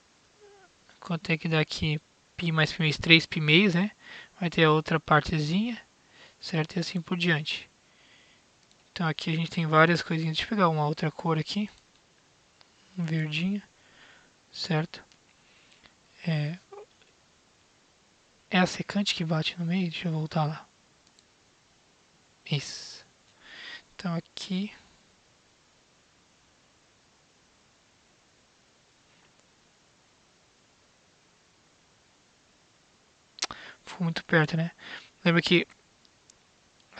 quanto é que dá aqui? Π mais π meios, 3 π meios, né? Vai ter a outra partezinha, certo? E assim por diante. Então aqui a gente tem várias coisinhas. Deixa eu pegar uma outra cor aqui. Um verdinho, certo? É a secante que bate no meio? Deixa eu voltar lá. Isso. Então aqui... Ficou muito perto, né? Lembra que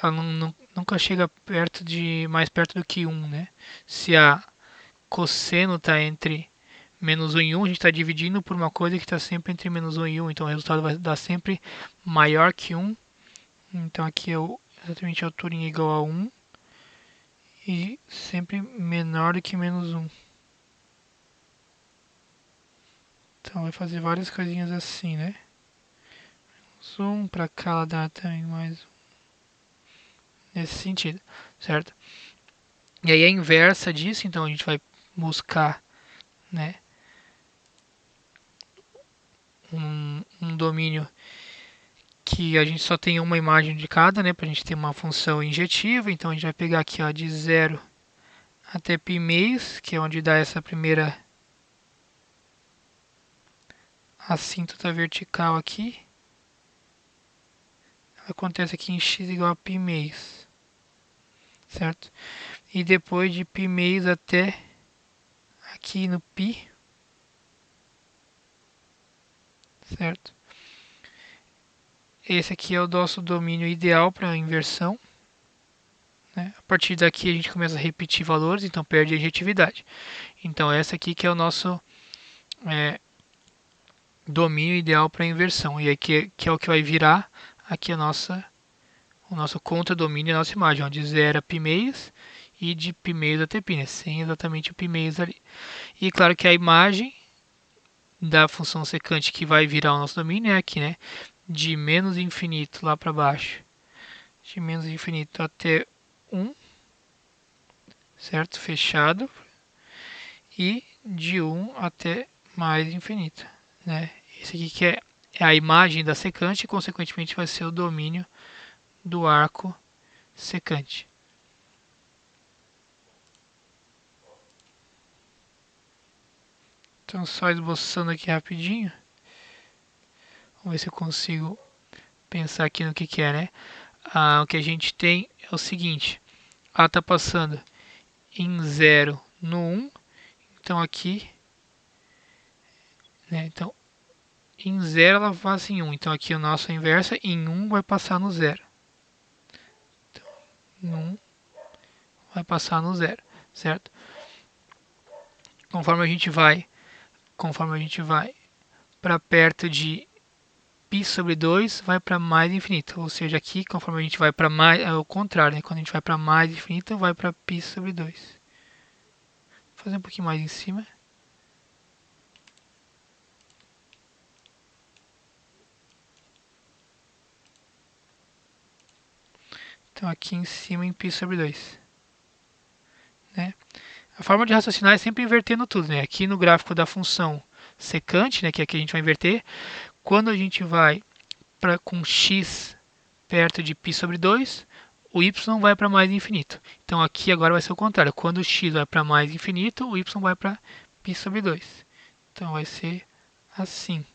ela nunca chega perto mais perto do que 1, né? Se a cosseno está entre menos 1 e 1, a gente está dividindo por uma coisa que está sempre entre menos 1 e 1. Então o resultado vai dar sempre maior que 1. Então aqui é exatamente a altura igual a 1. E sempre menor do que menos 1. Então vai fazer várias coisinhas assim, né? Menos 1 para cá ela dá também mais 1. Nesse sentido, certo? E aí a inversa disso, então a gente vai buscar, né, um domínio que a gente só tem uma imagem de cada, né, para a gente ter uma função injetiva. Então a gente vai pegar aqui, ó, de 0 até π meios, que é onde dá essa primeira assíntota vertical aqui. Acontece aqui em x igual a π meios, certo? E depois de π meios até aqui no π, certo? Esse aqui é o nosso domínio ideal para inversão. Né? A partir daqui a gente começa a repetir valores, então perde a injetividade. Então essa aqui que é o nosso domínio ideal para inversão. E aqui que é o que vai virar aqui o nosso contradomínio, a nossa imagem, onde 0 a π meios e de π meios até π, né? Sem exatamente o π meios ali. E claro que a imagem da função secante que vai virar o nosso domínio é aqui, né? De menos infinito lá para baixo, de menos infinito até 1, certo? Fechado. E de 1 até mais infinito, né? Esse aqui que é a imagem da secante e consequentemente vai ser o domínio do arco secante. Então só esboçando aqui rapidinho. Vamos ver se eu consigo pensar aqui no que é, né? O que a gente tem é o seguinte. A está passando em 0 no 1. Então aqui, né? Então em 0 ela passa em 1. Então aqui a nossa inversa em 1 vai passar no 0. Então, em 1 vai passar no 0, certo? Conforme a gente vai para perto de π sobre 2 vai para mais infinito. Ou seja, aqui, conforme a gente vai para mais, é o contrário, né? Quando a gente vai para mais infinito, vai para π sobre 2. Vou fazer um pouquinho mais em cima. Então aqui em cima em π sobre 2. Né? A forma de raciocinar é sempre invertendo tudo. Né? Aqui no gráfico da função secante, né, que aqui a gente vai inverter, quando a gente vai com x perto de π sobre 2, o y vai para mais infinito. Então aqui agora vai ser o contrário. Quando o x vai para mais infinito, o y vai para π sobre 2. Então vai ser assim.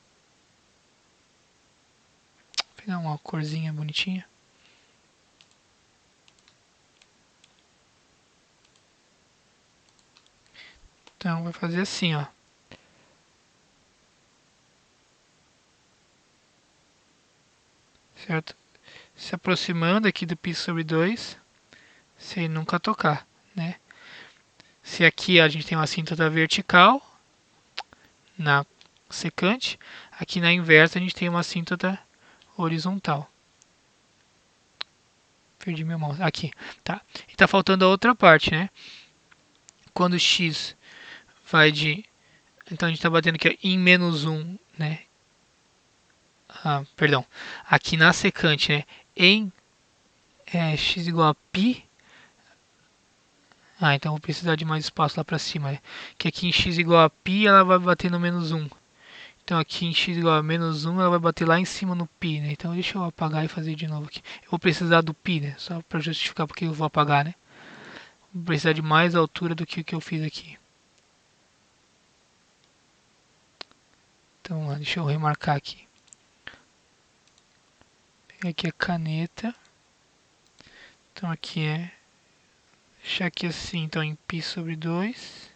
Vou pegar uma corzinha bonitinha. Então vai fazer assim, ó. Certo? Se aproximando aqui do π sobre 2, sem nunca tocar, né? Se aqui a gente tem uma assíntota vertical na secante, aqui na inversa a gente tem uma assíntota horizontal. Perdi meu mouse. Aqui, tá. E tá faltando a outra parte, né? Quando x vai de... Então a gente está batendo aqui em menos 1, né? Perdão. Aqui na secante, né? Em x igual a π. Então vou precisar de mais espaço lá para cima, né? Que aqui em x igual a π, ela vai bater no menos 1. Então aqui em x igual a menos 1, ela vai bater lá em cima no π, né? Então deixa eu apagar e fazer de novo aqui. Eu vou precisar do π, né? Só para justificar porque eu vou apagar, né? Vou precisar de mais altura do que o que eu fiz aqui. Então deixa eu remarcar aqui. Pegar aqui a caneta. Então aqui deixar aqui assim, então em π sobre 2.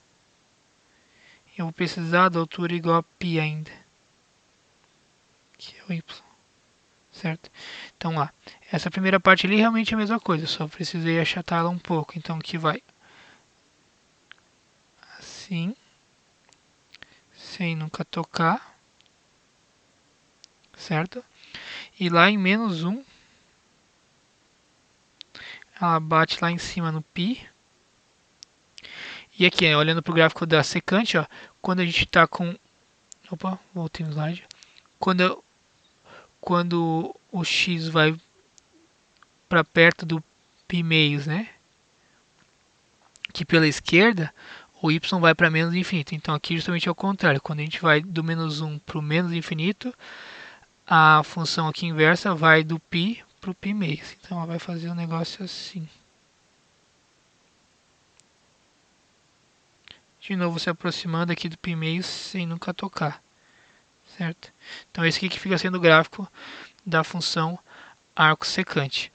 Eu vou precisar da altura igual a π ainda. Que é o y. Certo? Então lá. Essa primeira parte ali realmente é a mesma coisa. Só precisei achatá-la um pouco. Então aqui vai assim. Sem nunca tocar. Certo? E lá em menos 1. Ela bate lá em cima no π. E aqui, olhando para o gráfico da secante, ó, quando a gente está com... Opa, voltei no slide. Quando o x vai para perto do π meios, né? Que pela esquerda, o y vai para menos infinito. Então aqui justamente é o contrário. Quando a gente vai do menos 1 para o menos infinito, a função aqui inversa vai do π para o π meios. Então ela vai fazer um negócio assim. De novo se aproximando aqui do π meios sem nunca tocar. Certo? Então esse aqui que fica sendo o gráfico da função arco secante.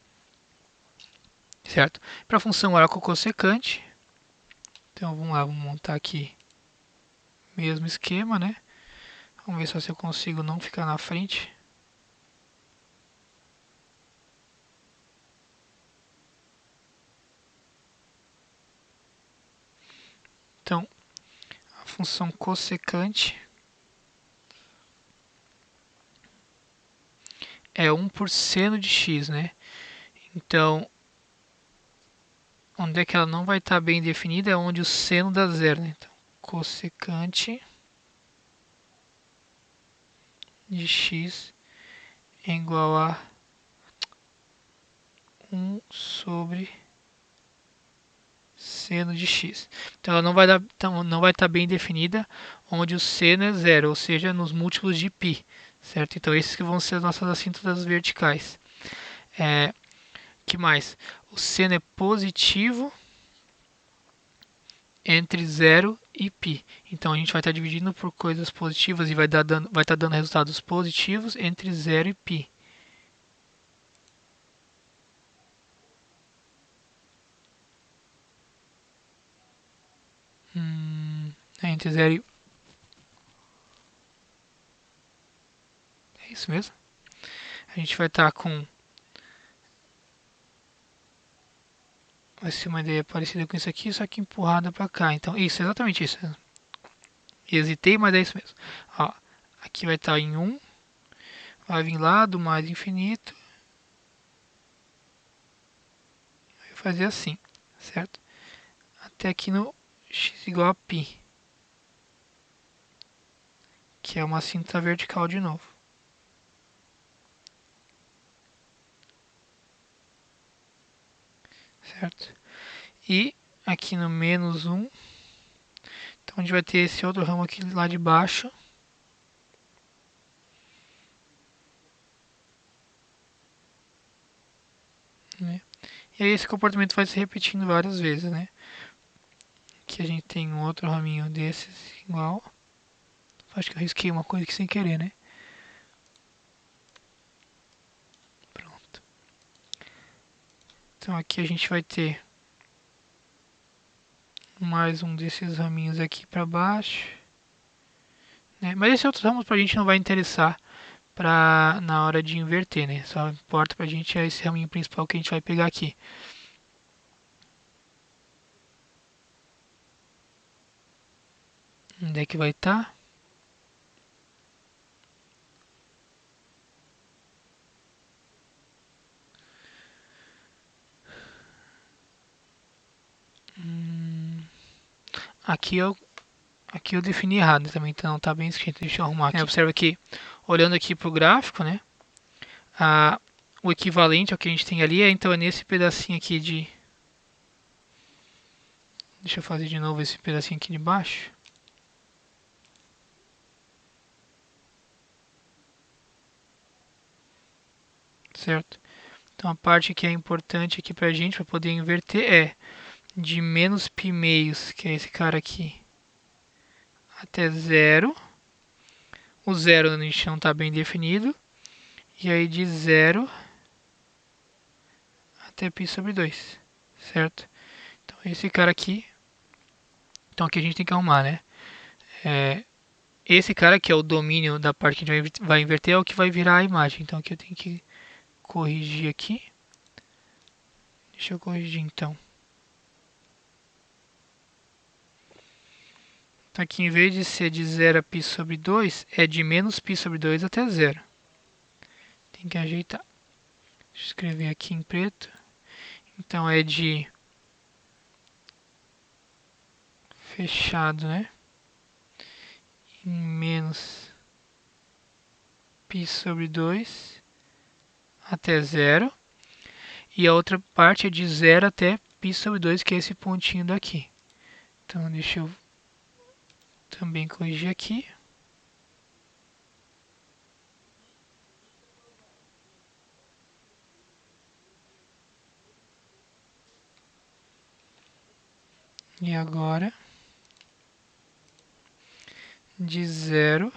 Certo? Para a função arco cossecante, então vamos lá, vamos montar aqui mesmo esquema, né? Vamos ver só se eu consigo não ficar na frente. Então, a função cossecante é 1 por seno de x, né? Então, onde é que ela não vai estar bem definida é onde o seno dá zero, né? Então, cossecante de x é igual a 1 sobre seno de x. Então ela não vai estar bem definida onde o seno é zero, ou seja, nos múltiplos de π, certo? Então esses que vão ser as nossas assíntotas verticais. Que mais? O seno é positivo entre 0 e π. Então a gente vai estar dividindo por coisas positivas e vai estar dando resultados positivos entre 0 e π. Entre 0 e... É isso mesmo? A gente vai estar com... Vai ser uma ideia parecida com isso aqui, só que empurrada para cá. Então, isso, exatamente isso. Hesitei, mas é isso mesmo. Ó, aqui vai estar em 1, vai vir lá do mais infinito. Vai fazer assim, certo? Até aqui no x igual a π, que é uma síntese vertical de novo. Certo? E aqui no menos 1, então a gente vai ter esse outro ramo aqui lá de baixo. Né? E aí esse comportamento vai se repetindo várias vezes, né? Aqui a gente tem um outro raminho desses igual. Acho que eu risquei uma coisa aqui sem querer, né? Pronto. Então aqui a gente vai ter mais um desses raminhos aqui para baixo. Né? Mas esses outros ramos pra gente não vai interessar na hora de inverter, né? Só importa pra gente é esse raminho principal que a gente vai pegar aqui. Onde é que vai estar? Aqui eu defini errado também, então tá bem escrito. Deixa eu arrumar aqui. Observa que, olhando aqui para o gráfico, né? O equivalente ao que a gente tem ali então é nesse pedacinho aqui de... Deixa eu fazer de novo esse pedacinho aqui de baixo. Certo? Então a parte que é importante aqui pra gente, para poder inverter, é de menos π meios, que é esse cara aqui, até 0. O 0 a gente não está bem definido. E aí de 0 até π sobre 2. Certo? Então esse cara aqui. Então aqui a gente tem que arrumar, né? Esse cara que é o domínio da parte que a gente vai inverter é o que vai virar a imagem. Então aqui eu tenho que corrigir aqui. Deixa eu corrigir então. Então aqui em vez de ser de 0 a π sobre 2, é de menos π sobre 2 até 0. Tem que ajeitar. Deixa eu escrever aqui em preto. Então é de fechado, né? Em menos π sobre 2 até 0. E a outra parte é de 0 até π sobre 2, que é esse pontinho daqui. Então deixa eu também corrigir aqui. E agora, de 0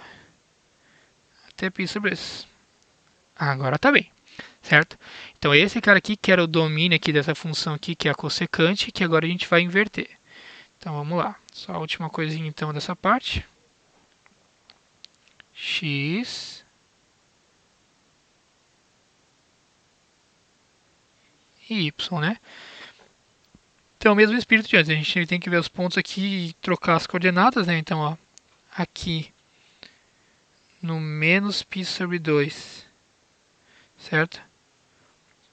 até π sobre 2. Agora tá bem, certo? Então esse cara aqui, que era o domínio aqui dessa função aqui, que é a cossecante, que agora a gente vai inverter. Então vamos lá. Só a última coisinha então dessa parte. X e y, né? Então, o mesmo espírito de antes, a gente tem que ver os pontos aqui e trocar as coordenadas, né? Então, ó, aqui no menos π sobre 2, certo?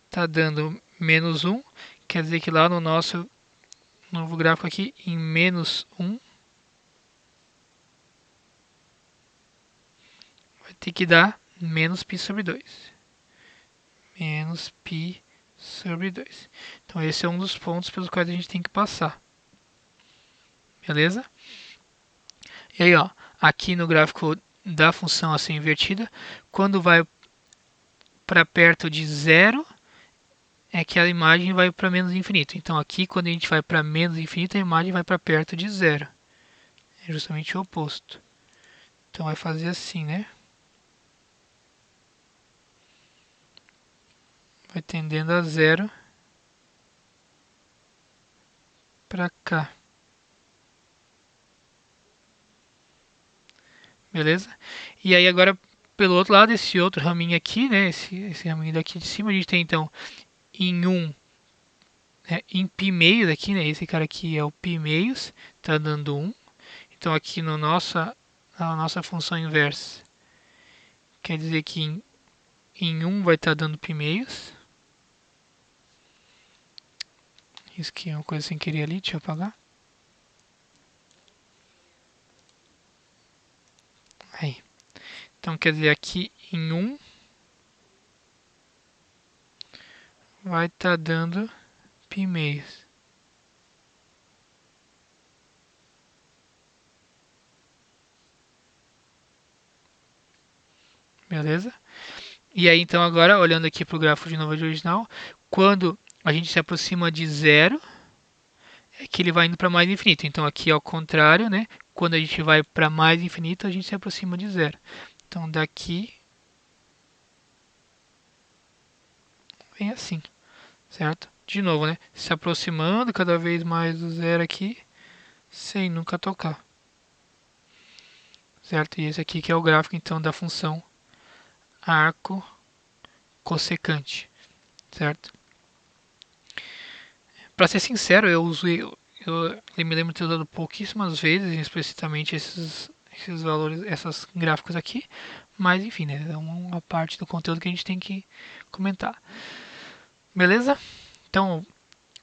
Tá dando menos 1, quer dizer que lá no nosso novo gráfico aqui, em menos 1, vai ter que dar menos π sobre 2. Menos π sobre 2. Então, esse é um dos pontos pelos quais a gente tem que passar. Beleza? E aí, ó, aqui no gráfico da função assim invertida, quando vai para perto de 0, é que a imagem vai para menos infinito. Então aqui, quando a gente vai para menos infinito, a imagem vai para perto de 0. É justamente o oposto. Então vai fazer assim, né? Vai tendendo a 0 para cá. Beleza? E aí agora, pelo outro lado, esse outro raminho aqui, né? Esse raminho daqui de cima, a gente tem então em 1, em π meios aqui, né? Esse cara aqui é o π meios, tá dando 1. Então aqui no na nossa função inversa, quer dizer que em 1 vai estar dando π². Isso aqui é uma coisa sem querer ali, deixa eu apagar. Aí. Então quer dizer, aqui em 1 vai estar dando π². Beleza? E aí, então, agora, olhando aqui para o gráfico de novo de original, quando a gente se aproxima de 0, é que ele vai indo para mais infinito. Então, aqui é o contrário, né? Quando a gente vai para mais infinito, a gente se aproxima de 0. Então, daqui vem assim, certo? De novo, né? Se aproximando cada vez mais do 0 aqui, sem nunca tocar. Certo? E esse aqui que é o gráfico, então, da função arco cossecante, certo? Para ser sincero, eu me lembro de ter usado pouquíssimas vezes, explicitamente esses valores, esses gráficos aqui, mas enfim, né, é uma parte do conteúdo que a gente tem que comentar. Beleza? Então,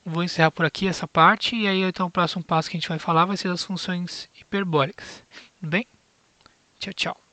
vou encerrar por aqui essa parte e aí então o próximo passo que a gente vai falar vai ser das funções hiperbólicas. Tudo bem? Tchau, tchau.